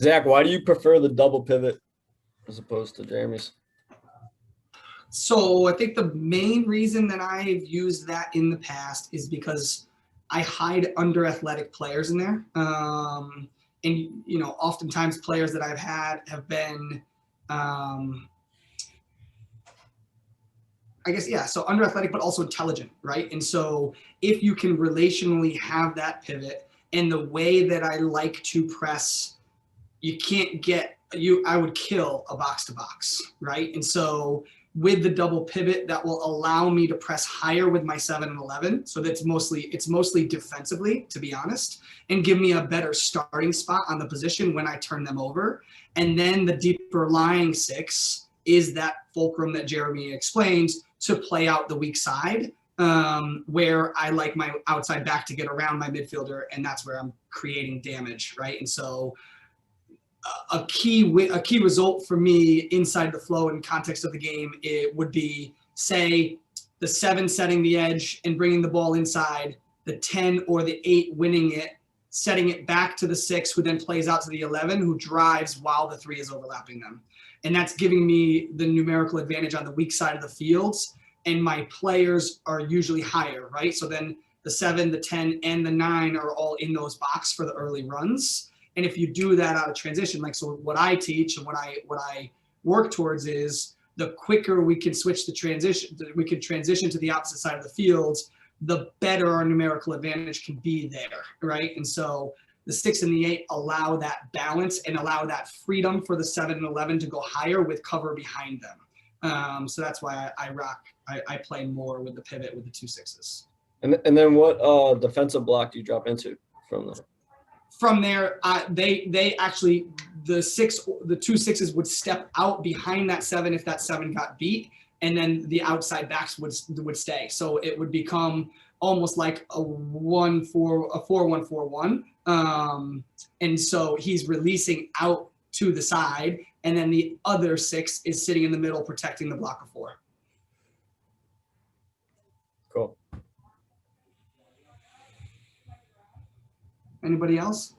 Zach, why do you prefer the double pivot as opposed to Jeremy's? So I think the main reason that I've used that in the past is because I hide under athletic players in there. And, oftentimes players that I've had have been, I guess, yeah, so under athletic, but also intelligent, right? And so if you can relationally have that pivot, and the way that I like to press, you can't get, I would kill a box to box, right? And so with the double pivot, that will allow me to press higher with my 7 and 11. So it's mostly defensively, to be honest, and give me a better starting spot on the position when I turn them over. And then the deeper lying 6 is that fulcrum that Jeremy explains to play out the weak side, where I like my outside back to get around my midfielder, and that's where I'm creating damage, right? And so a key result for me inside the flow in context of the game, it would be, say, the 7 setting the edge and bringing the ball inside, the 10 or the 8 winning it, setting it back to the 6, who then plays out to the 11, who drives while the 3 is overlapping them. And that's giving me the numerical advantage on the weak side of the fields, and my players are usually higher, right? So then the 7, the 10, and the 9 are all in those box for the early runs. And if you do that out of transition, like, so what I teach and what I work towards is the quicker we can switch the transition, we can transition to the opposite side of the field, the better our numerical advantage can be there, right? And so the 6 and the 8 allow that balance and allow that freedom for the 7 and 11 to go higher with cover behind them. So that's why I play more with the pivot with the 2 6s. And then what defensive block do you drop into from there? From there, they actually, the 2 6s would step out behind that 7 if that 7 got beat, and then the outside backs would stay. So it would become almost like a 4-1-4-1. And so he's releasing out to the side, and then the other 6 is sitting in the middle protecting the block of 4. Cool. Anybody else?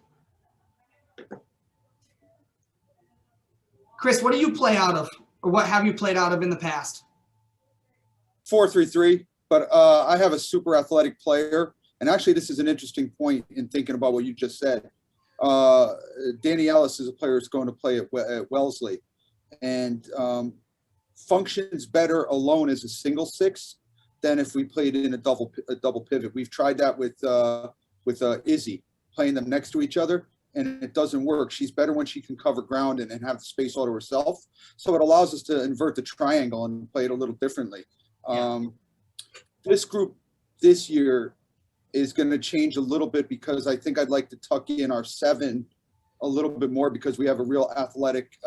Chris, what do you play out of, or what have you played out of in the past? 4-3-3, but I have a super athletic player, and actually this is an interesting point in thinking about what you just said. Danny Ellis is a player who's going to play at Wellesley, and functions better alone as a single 6 than if we played in a double pivot. We've tried that with Izzy, playing them next to each other, and it doesn't work. She's better when she can cover ground and have the space all to herself. So it allows us to invert the triangle and play it a little differently. Yeah. This group this year is going to change a little bit, because I think I'd like to tuck in our 7 a little bit more, because we have a real athletic,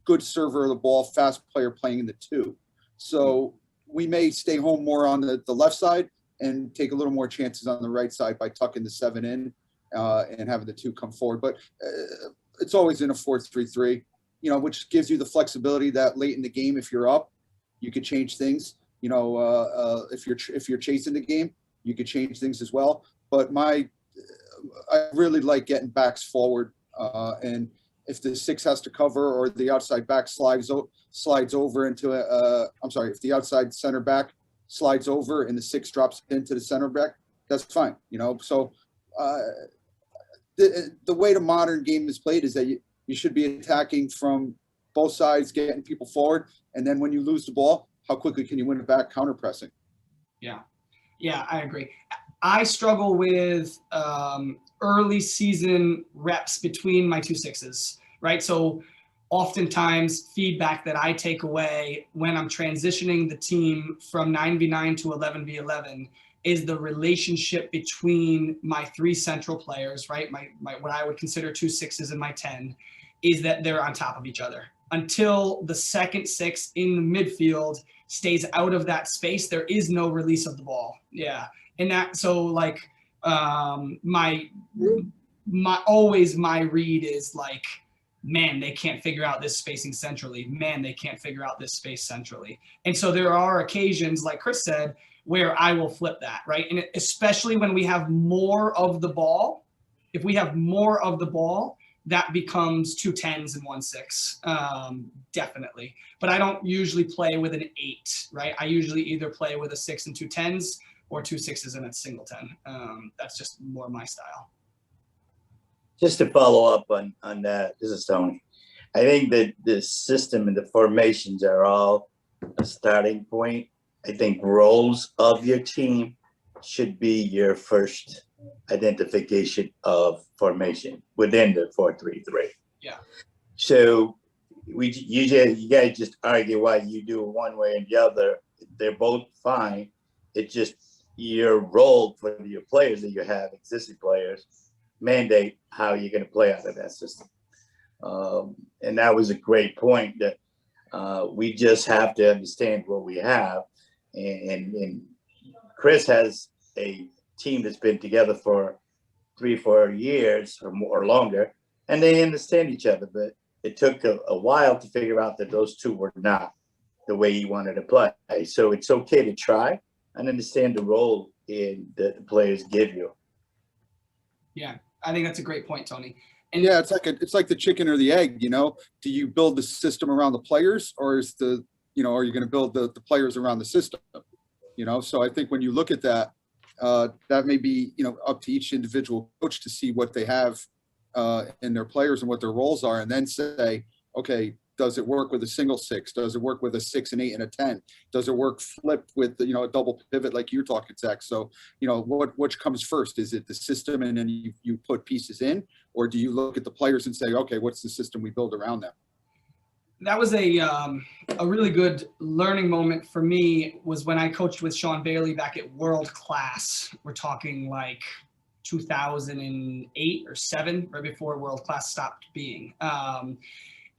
good server of the ball, fast player playing in the 2. So we may stay home more on the left side and take a little more chances on the right side by tucking the 7 in and having the 2 come forward. But it's always in a 4-3-3, which gives you the flexibility that late in the game, if you're up, you could change things. If you're chasing the game, you could change things as well. But I really like getting backs forward, and if the 6 has to cover, or the outside back slides over into if the outside center back slides over and the 6 drops into the center back, that's fine. So the way the modern game is played is that you should be attacking from both sides, getting people forward, and then when you lose the ball, how quickly can you win it back counter pressing? Yeah, I agree. I struggle with early season reps between my 2 6s, right? So oftentimes feedback that I take away when I'm transitioning the team from 9v9 to 11v11 is the relationship between my 3 central players, right? My what I would consider 2 6s and my 10, is that they're on top of each other. Until the second 6 in the midfield stays out of that space, there is no release of the ball. Yeah. And that, so like, my read is like, man, they can't figure out this spacing centrally. Man, they can't figure out this space centrally. And so there are occasions, like Chris said, where I will flip that, right? And especially when we have more of the ball, if we have more of the ball, that becomes 2 10s and 1 6, definitely. But I don't usually play with an 8, right? I usually either play with a 6 and 2 10s or 2 6s and a single 10. That's just more my style. Just to follow up on that, this is Tony. I think that the system and the formations are all a starting point. I think roles of your team should be your first identification of formation within the 4-3-3. Yeah. So you guys just argue why you do it one way and the other. They're both fine. It's just your role for your players that you have, existing players, mandate how you're going to play out of that system. And that was a great point, that we just have to understand what we have. And Chris has a team that's been together for 3-4 years or more or longer, and they understand each other. But it took a while to figure out that those two were not the way he wanted to play. So it's okay to try and understand the role that the players give you. Yeah, I think that's a great point, Tony. And Yeah, it's like the chicken or the egg, you know. Do you build the system around the players, or is are you going to build the players around the system? You know, so I think when you look at that, that may be, up to each individual coach to see what they have in their players and what their roles are, and then say, okay, does it work with a single 6? Does it work with a 6, an 8, and a 10? Does it work flipped with, a double pivot like you're talking, Zach? So, which comes first? Is it the system and then you put pieces in, or do you look at the players and say, okay, what's the system we build around them? that was a really good learning moment for me, was when I coached with Sean Bailey back at World Class. We're talking like 2008 or 7, right before World Class stopped being.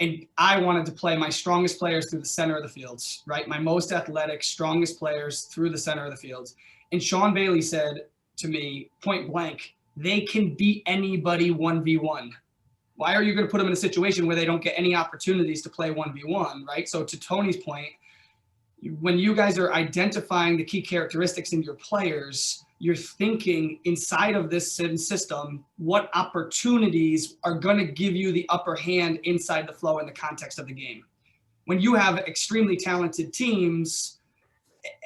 And I wanted to play my strongest players through the center of the fields, right? My most athletic, strongest players through the center of the fields. And Sean Bailey said to me, point blank, they can beat anybody 1v1. Why are you going to put them in a situation where they don't get any opportunities to play 1v1, right? So to Tony's point, when you guys are identifying the key characteristics in your players, you're thinking inside of this system, what opportunities are going to give you the upper hand inside the flow in the context of the game. When you have extremely talented teams,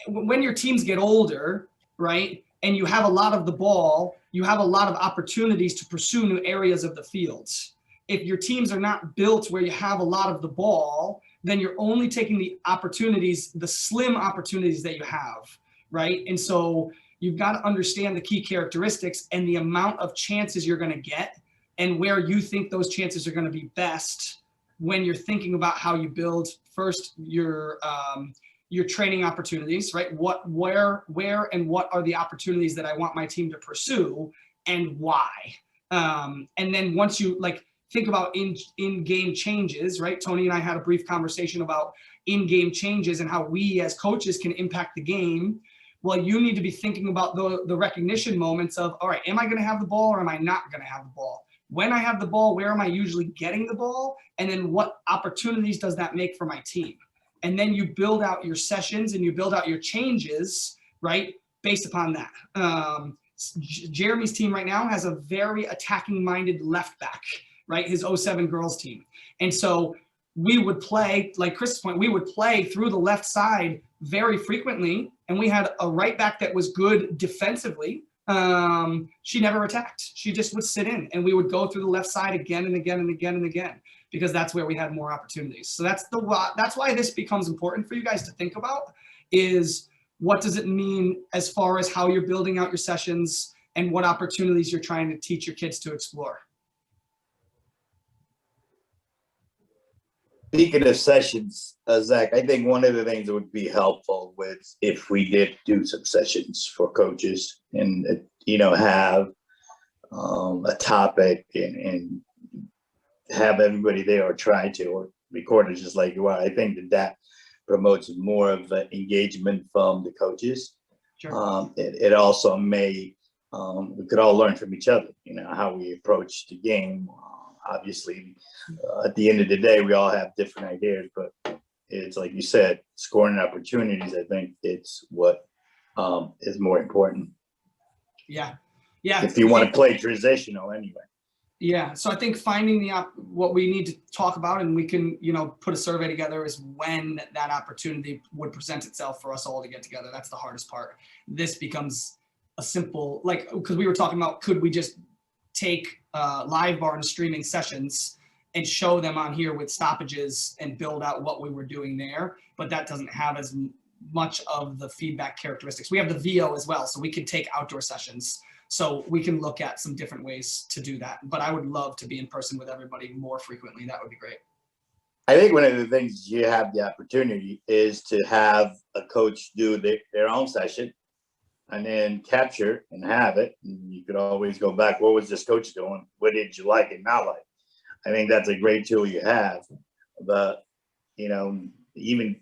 when your teams get older, right, and you have a lot of the ball, you have a lot of opportunities to pursue new areas of the fields. If your teams are not built where you have a lot of the ball, then you're only taking the opportunities, the slim opportunities that you have, right? And so you've got to understand the key characteristics and the amount of chances you're going to get and where you think those chances are going to be best when you're thinking about how you build first your training opportunities, right? Where and what are the opportunities that I want my team to pursue and why? And then once you think about in-game changes, right? Tony and I had a brief conversation about in-game changes and how we as coaches can impact the game. Well, you need to be thinking about the recognition moments of, all right, am I going to have the ball or am I not going to have the ball? When I have the ball, where am I usually getting the ball? And then what opportunities does that make for my team? And then you build out your sessions and you build out your changes, right, based upon that. Jeremy's team right now has a very attacking-minded left back, right, his 07 girls team. And so we would play, like Chris's point, we would play through the left side very frequently, and we had a right back that was good defensively. She never attacked. She just would sit in, and we would go through the left side again and again and again and again, because that's where we had more opportunities. So that's why this becomes important for you guys to think about, is what does it mean as far as how you're building out your sessions and what opportunities you're trying to teach your kids to explore. Speaking of sessions, Zach, I think one of the things that would be helpful was if we did do some sessions for coaches and, have a topic and have everybody there, or try to, or record it just like you are. I think that promotes more of engagement from the coaches. Sure. It also may, we could all learn from each other, how we approach the game. Obviously, at the end of the day, we all have different ideas, but it's like you said, scoring opportunities. I think it's what is more important. Yeah. If you want to play transitional anyway. Yeah, so I think finding what we need to talk about, and we can, put a survey together, is when that opportunity would present itself for us all to get together. That's the hardest part. This becomes a simple, because we were talking about, could we just take live bar and streaming sessions and show them on here with stoppages and build out what we were doing there, but that doesn't have as much of the feedback characteristics. We have the VO as well, so we can take outdoor sessions. So we can look at some different ways to do that. But I would love to be in person with everybody more frequently. That would be great. I think one of the things you have the opportunity is to have a coach do their own session and then capture and have it. And you could always go back. What was this coach doing? What did you like and not like? I think that's a great tool you have. But, even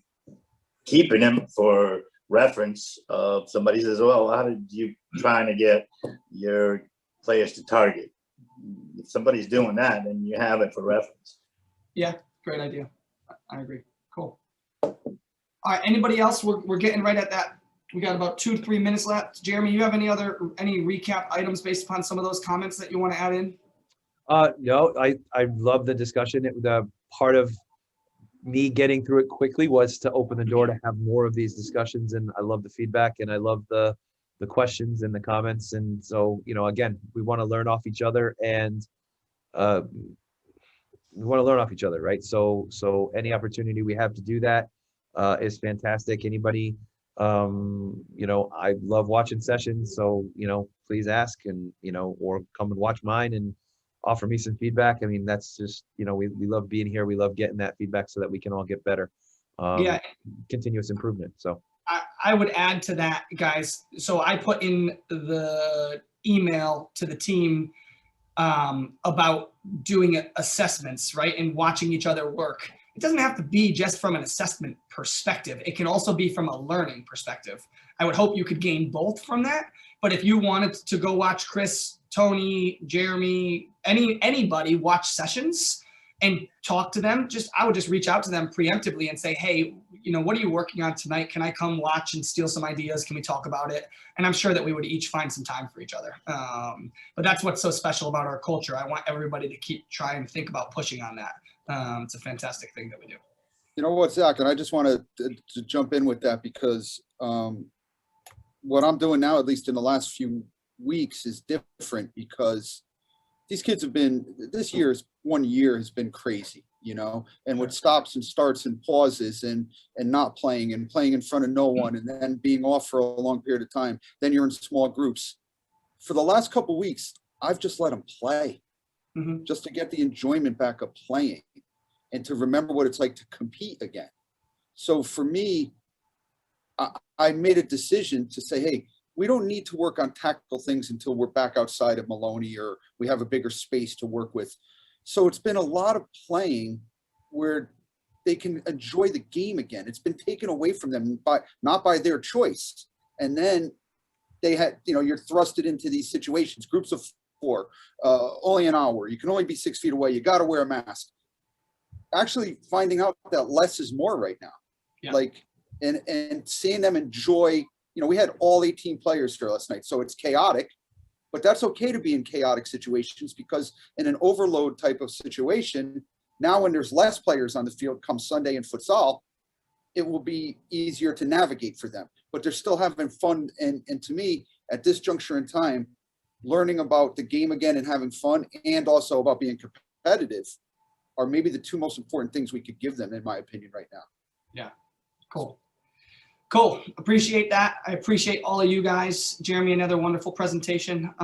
keeping them for reference of somebody says, well, how did you trying to get your players to target? If somebody's doing that, then you have it for reference. Yeah, great idea. I agree. Cool. All right, anybody else? We're getting right at that. We got about 2 to 3 minutes left. Jeremy, you have any recap items based upon some of those comments that you want to add in? No, I love the discussion. The part of me getting through it quickly was to open the door to have more of these discussions, and I love the feedback, and I love the questions and the comments. And so, again, we want to learn off each other, and we want to learn off each other, right? So any opportunity we have to do that is fantastic. Anybody, I love watching sessions, so please ask, and or come and watch mine and offer me some feedback. I mean, that's just, we love being here. We love getting that feedback so that we can all get better. Yeah. Continuous improvement. So I would add to that, guys. So I put in the email to the team about doing assessments, right? And watching each other work. It doesn't have to be just from an assessment perspective. It can also be from a learning perspective. I would hope you could gain both from that. But if you wanted to go watch Chris, Tony, Jeremy, anybody watch sessions and talk to them, I would just reach out to them preemptively and say, hey, what are you working on tonight? Can I come watch and steal some ideas? Can we talk about it? And I'm sure that we would each find some time for each other. But that's what's so special about our culture. I want everybody to keep trying to think about pushing on that. It's a fantastic thing that we do. You know what, Zach, and I just wanted to jump in with that because what I'm doing now, at least in the last few weeks, is different because these kids have been, this year's 1 year has been crazy, and with stops and starts and pauses and not playing and playing in front of no one and then being off for a long period of time. Then you're in small groups. For the last couple of weeks, I've just let them play just to get the enjoyment back of playing and to remember what it's like to compete again. So for me, I made a decision to say, hey, we don't need to work on tactical things until we're back outside of Maloney or we have a bigger space to work with. So it's been a lot of playing where they can enjoy the game again. It's been taken away from them not by their choice. And then they had, you're thrusted into these situations, groups of 4, only an hour. You can only be 6 feet away. You got to wear a mask. Actually finding out that less is more right now. Yeah. And seeing them enjoy, we had all 18 players here last night, so it's chaotic, but that's okay to be in chaotic situations because in an overload type of situation, now when there's less players on the field come Sunday in futsal, it will be easier to navigate for them, but they're still having fun. And to me, at this juncture in time, learning about the game again and having fun and also about being competitive are maybe the 2 most important things we could give them, in my opinion, right now. Yeah, Cool. Appreciate that. I appreciate all of you guys. Jeremy, another wonderful presentation.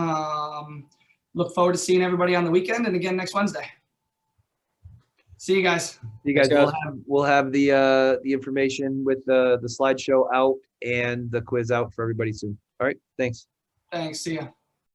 Look forward to seeing everybody on the weekend and again next Wednesday. See you guys. See you guys. We'll have the information with the slideshow out and the quiz out for everybody soon. All right. Thanks. Thanks. See ya.